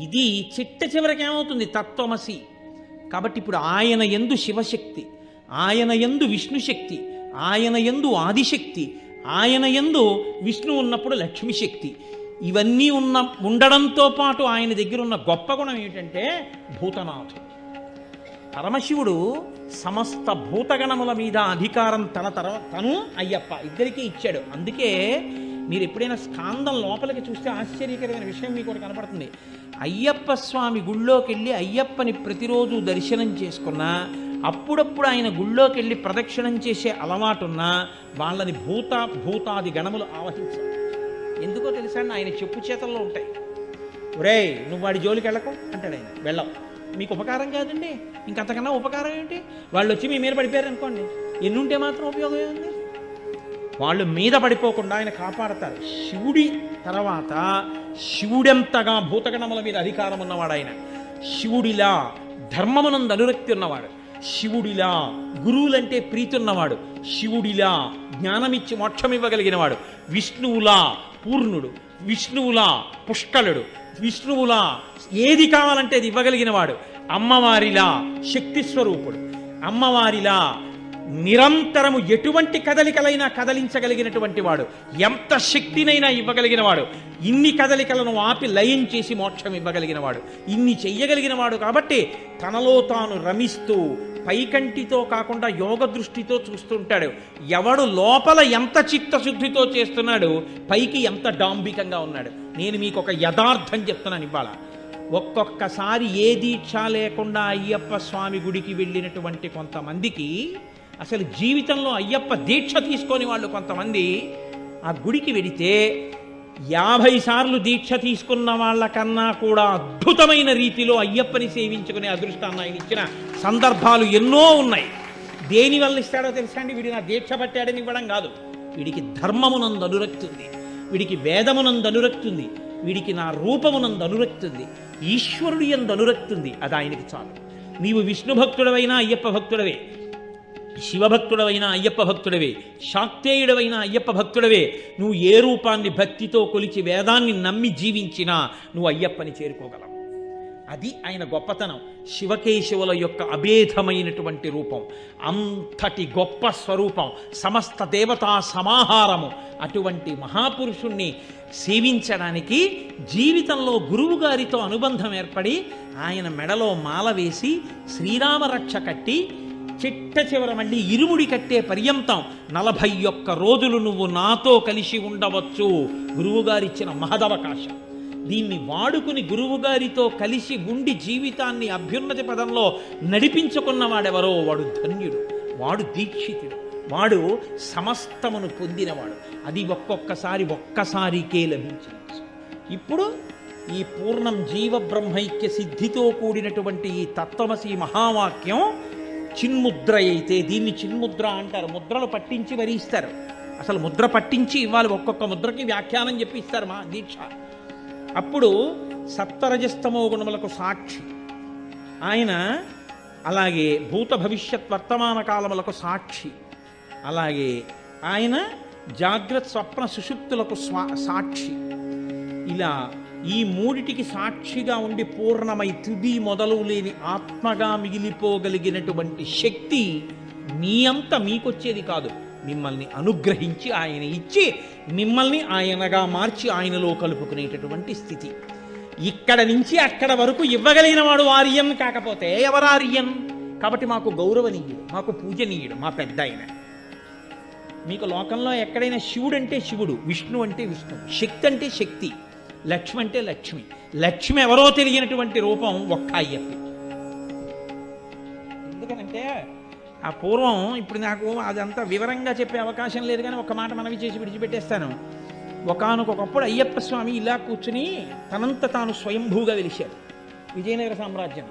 ఇది చిట్ట చివరికి ఏమవుతుంది? తత్వమసి. కాబట్టి ఇప్పుడు ఆయన యందు శివశక్తి, ఆయన యందు విష్ణుశక్తి, ఆయన యందు ఆదిశక్తి, ఆయన యందు విష్ణు ఉన్నప్పుడు లక్ష్మీశక్తి, ఇవన్నీ ఉండడంతో పాటు ఆయన దగ్గర ఉన్న గొప్ప గుణం ఏమిటంటే భూతనాథుడు. పరమశివుడు సమస్త భూతగణముల మీద అధికారం తను అయ్యప్ప ఇద్దరికీ ఇచ్చాడు. అందుకే మీరు ఎప్పుడైనా స్కాందం లోపలికి చూస్తే ఆశ్చర్యకరమైన విషయం మీకు ఒకటి కనపడుతుంది. అయ్యప్ప స్వామి గుళ్ళోకి వెళ్ళి అయ్యప్పని ప్రతిరోజు దర్శనం చేసుకున్నా, అప్పుడప్పుడు ఆయన గుళ్ళోకి వెళ్ళి ప్రదక్షిణం చేసే అలవాటున్నా వాళ్ళని భూతాది గణములు ఆవహించారు. ఎందుకో తెలుసా? ఆయన చెప్పు చేతల్లో ఉంటాయి. ఒరేయ్, నువ్వు వాడి జోలికి వెళ్ళకు అంటాడు ఆయన. వెళ్ళవు, మీకు ఉపకారం కాదండి, ఇంకంతకన్నా ఉపకారం ఏంటి? వాళ్ళు వచ్చి మీ మీద పడిపోయారు అనుకోండి, ఎన్నుంటే మాత్రం ఉపయోగం ఏముంది? వాళ్ళు మీద పడిపోకుండా ఆయన కాపాడతారు. శివుడి తర్వాత శివుడెంతగా భూతగణముల మీద అధికారం ఉన్నవాడు ఆయన. శివుడిలా ధర్మమునందు అనురక్తి ఉన్నవాడు, శివుడిలా గురువులంటే ప్రీతి ఉన్నవాడు, శివుడిలా జ్ఞానమిచ్చి మోక్షం ఇవ్వగలిగినవాడు, విష్ణువులా పూర్ణుడు, విష్ణువులా పుష్కలుడు, విష్ణువులా ఏది కావాలంటే అది ఇవ్వగలిగిన వాడు, అమ్మవారిలా శక్తి స్వరూపుడు, అమ్మవారిలా నిరంతరము ఎటువంటి కదలికలైనా కదలించగలిగినటువంటి వాడు, ఎంత శక్తినైనా ఇవ్వగలిగిన వాడు, ఇన్ని కదలికలను ఆపి లయం చేసి మోక్షం ఇవ్వగలిగిన వాడు, ఇన్ని చెయ్యగలిగిన వాడు. కాబట్టి తనలో తాను రమిస్తూ పైకంటితో కాకుండా యోగ దృష్టితో చూస్తుంటాడు. ఎవడు లోపల ఎంత చిత్తశుద్ధితో చేస్తున్నాడు, పైకి ఎంత డాంబికంగా ఉన్నాడు. నేను మీకు ఒక యథార్థం చెప్తున్నాను ఇవాళ. ఒక్కొక్కసారి ఏ దీక్ష లేకుండా అయ్యప్ప స్వామి గుడికి వెళ్ళినటువంటి కొంతమందికి, అసలు జీవితంలో అయ్యప్ప దీక్ష తీసుకొని వాళ్ళు కొంతమంది ఆ గుడికి వెడితే 50 సార్లు దీక్ష తీసుకున్న వాళ్ళకన్నా కూడా అద్భుతమైన రీతిలో అయ్యప్పని సేవించుకునే అదృష్టాన్ని ఆయన ఇచ్చిన సందర్భాలు ఎన్నో ఉన్నాయి. దేనివల్ల ఇస్తాడో తెలుసా అండి? వీడి నా దీక్ష పట్టాడని ఇవ్వడం కాదు, వీడికి ధర్మమునందు అనురక్తి ఉంది, వీడికి వేదమునందు అనురక్తి ఉంది, వీడికి నా రూపమునందు అనురక్తి ఉంది, ఈశ్వరుడి యందు అనురక్తి ఉంది. అది ఆయనకి చాలు. నీవు విష్ణు భక్తుడవైనా అయ్యప్ప భక్తుడవే, శివభక్తుడవైనా అయ్యప్ప భక్తుడవే, శాక్తేయుడవైనా అయ్యప్ప భక్తుడవే. నువ్వు ఏ రూపాన్ని భక్తితో కొలిచి వేదాన్ని నమ్మి జీవించినా నువ్వు అయ్యప్పని చేరుకోగలవు. అది ఆయన గొప్పతనం. శివకేశవుల యొక్క అభేదమైనటువంటి రూపం, అంతటి గొప్ప స్వరూపం, సమస్త దేవతా సమాహారము. అటువంటి మహాపురుషుణ్ణి సేవించడానికి జీవితంలో గురువుగారితో అనుబంధం ఏర్పడి ఆయన మెడలో మాల వేసి శ్రీరామరక్ష కట్టి చిట్ట చివర మళ్ళీ ఇరుముడి కట్టే పర్యంతం 41 రోజులు నువ్వు నాతో కలిసి ఉండవచ్చు. గురువుగారిచ్చిన మహదవకాశం. దీన్ని వాడుకుని గురువుగారితో కలిసి ఉండి జీవితాన్ని అభ్యున్నతి పదంలో నడిపించుకున్నవాడెవరో వాడు ధన్యుడు, వాడు దీక్షితుడు, వాడు సమస్తమును పొందినవాడు. అది ఒక్కసారికే లభించవచ్చు. ఇప్పుడు ఈ పూర్ణం జీవ బ్రహ్మైక్య సిద్ధితో కూడినటువంటి ఈ తత్వమసి మహావాక్యం చిన్ముద్ర అయితే, దీన్ని చిన్ముద్ర అంటారు. ముద్రలు పట్టించి వరిస్తారు. అసలు ముద్ర పట్టించి ఇవ్వాలి, ఒక్కొక్క ముద్రకి వ్యాఖ్యానం చెప్పి ఇస్తారు మా దీక్ష. అప్పుడు సప్తరజస్తమో గుణములకు సాక్షి ఆయన, అలాగే భూత భవిష్యత్ వర్తమాన కాలములకు సాక్షి, అలాగే ఆయన జాగ్రత్త స్వప్న సుషుప్తులకు సాక్షి. ఇలా ఈ మూడిటికి సాక్షిగా ఉండి పూర్ణమై తుది మొదలు లేని ఆత్మగా మిగిలిపోగలిగినటువంటి శక్తి మీ అంత మీకొచ్చేది కాదు, మిమ్మల్ని అనుగ్రహించి ఆయన ఇచ్చి మిమ్మల్ని ఆయనగా మార్చి ఆయనలో కలుపుకునేటటువంటి స్థితి. ఇక్కడ నుంచి అక్కడ వరకు ఇవ్వగలిగిన వాడు ఆర్యన్ కాకపోతే ఎవరార్యన్? కాబట్టి మాకు గౌరవనీయుడు, మాకు పూజనీయుడు, మా పెద్ద ఆయన. మీకు లోకంలో ఎక్కడైనా శివుడు అంటే శివుడు, విష్ణు అంటే విష్ణువు, శక్తి అంటే శక్తి, లక్ష్మి అంటే లక్ష్మి. లక్ష్మి ఎవరో తెలియనటువంటి రూపం ఒక్క అయ్యప్ప. ఎందుకనంటే ఆ పూర్వం, ఇప్పుడు నాకు అదంతా వివరంగా చెప్పే అవకాశం లేదు కానీ ఒక మాట మనవి చేసి విడిచిపెట్టేస్తాను. ఒకానొకప్పుడు అయ్యప్ప స్వామి ఇలా కూర్చుని తనంత తాను స్వయంభూగా వెలిశాడు విజయనగర సామ్రాజ్యం.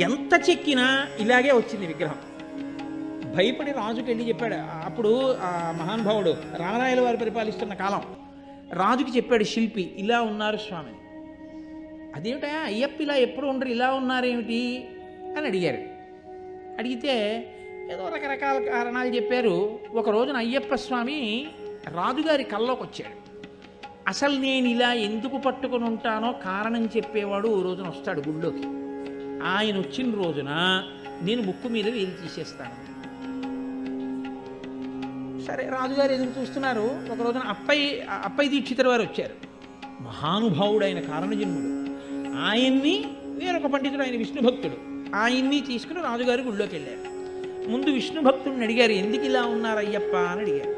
ఎంత చెక్కినా ఇలాగే వచ్చింది విగ్రహం. భయపడి రాజుకి వెళ్ళి చెప్పాడు. అప్పుడు ఆ మహానుభావుడు రామరాయల వారు పరిపాలిస్తున్న కాలం. రాజుకి చెప్పాడు శిల్పి, ఇలా ఉన్నారు స్వామి. అదేమిటా అయ్యప్ప ఇలా ఎప్పుడు ఉండరు, ఇలా ఉన్నారేమిటి అని అడిగారు. అడిగితే ఏదో రకరకాల కారణాలు చెప్పారు. ఒక రోజున అయ్యప్ప స్వామి రాజుగారి కల్లోకి వచ్చాడు. అసలు నేను ఇలా ఎందుకు పట్టుకుని ఉంటానో కారణం చెప్పేవాడు ఓ రోజున వస్తాడు గుళ్ళోకి. ఆయన వచ్చిన రోజున నేను ముక్కు మీద వేలు తీసేస్తాను. సరే, రాజుగారు ఎదురు చూస్తున్నారు. ఒక రోజున అప్పయ్య దీక్షితుల వారు వచ్చారు. మహానుభావుడైన కారణజన్ముడు. ఆయన్ని వేరొక పండితుడు, ఆయన విష్ణు భక్తుడు, ఆయన్ని తీసుకుని రాజుగారి గుళ్ళోకి వెళ్ళారు. ముందు విష్ణు భక్తుడిని అడిగారు, ఎందుకు ఇలా ఉన్నారు అయ్యప్ప అని అడిగారు.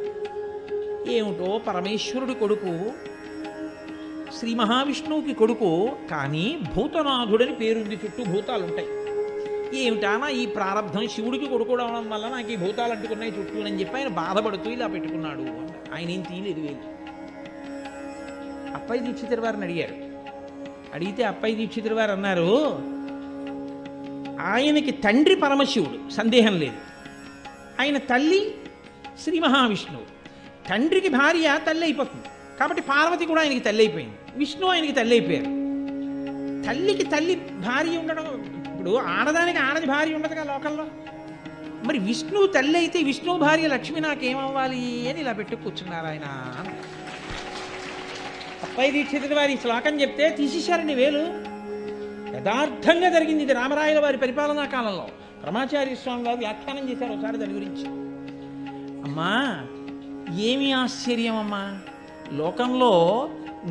ఏమిటో పరమేశ్వరుడి కొడుకు, శ్రీ మహావిష్ణువుకి కొడుకు, కానీ భూతనాథుడని పేరుంది, చుట్టూ భూతాలు ఉంటాయి. ఏమిటానా ఈ ప్రారంధం, శివుడికి కొడుకు అవడం వల్ల నాకు ఈ భూతాలు అంటుకున్నాయి చుట్టూ అని చెప్పి ఆయన బాధపడుతూ ఇలా పెట్టుకున్నాడు. ఆయన ఏం తీయలేదు వేలు. అప్పయ్య దీక్షితుల వారిని అడిగారు. అడిగితే అప్పయ్య దీక్షితుల వారు అన్నారు, ఆయనకి తండ్రి పరమశివుడు, సందేహం లేదు. ఆయన తల్లి శ్రీ మహావిష్ణువు. తండ్రికి భార్య తల్లి అయిపోతుంది కాబట్టి పార్వతి కూడా ఆయనకి తల్లి అయిపోయింది. విష్ణు ఆయనకి తల్లి అయిపోయారు. తల్లికి తల్లి భార్య ఉండడం, ఇప్పుడు ఆడదానికి ఆడది భార్య ఉండదుగా లోకల్లో. మరి విష్ణువు తల్లి అయితే విష్ణువు భార్య లక్ష్మి నాకేమవ్వాలి అని ఇలా పెట్టు కూర్చున్నారు ఆయన. అప్పయ్య దీక్షితుల వారి శ్లోకం చెప్తే తీసేశారండి వేలు. యథార్థంగా జరిగింది. ఇది రామరాయల వారి పరిపాలనా కాలంలో రమాచార్య స్వామి వారు వ్యాఖ్యానం చేశారు ఒకసారి దాని గురించి. అమ్మా, ఏమి ఆశ్చర్యం అమ్మా, లోకంలో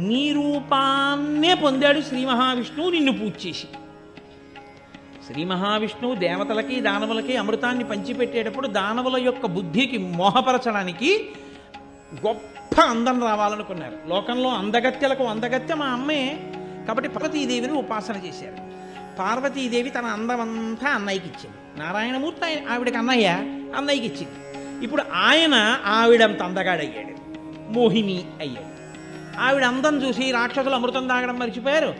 నీ రూపాన్నే పొందాడు శ్రీ మహావిష్ణువు నిన్ను పూజ చేసి. శ్రీ మహావిష్ణువు దేవతలకి దానవులకి అమృతాన్ని పంచిపెట్టేటప్పుడు దానవుల యొక్క బుద్ధికి మోహపరచడానికి గొప్ప అందం రావాలనుకున్నారు. లోకంలో అందగత్యలకు అందగత్య మా అమ్మే కాబట్టి పార్వతీదేవిని ఉపాసన చేశారు. పార్వతీదేవి తన అందమంతా అన్నయ్యకి ఇచ్చింది. నారాయణమూర్తి ఆవిడకి అన్నయ్యకి ఇచ్చింది. ఇప్పుడు ఆయన ఆవిడంత అందగాడయ్యాడు, మోహిని అయ్యాడు. ఆవిడ అందం చూసి రాక్షసులు అమృతం తాగడం మర్చిపోయారు.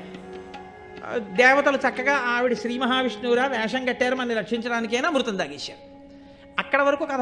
దేవతలు చక్కగా ఆవిడ శ్రీ మహావిష్ణువురా వేషం కట్టారు, మనని రక్షించడానికైనా అమృతం తాగేశారు. అక్కడ వరకు కథ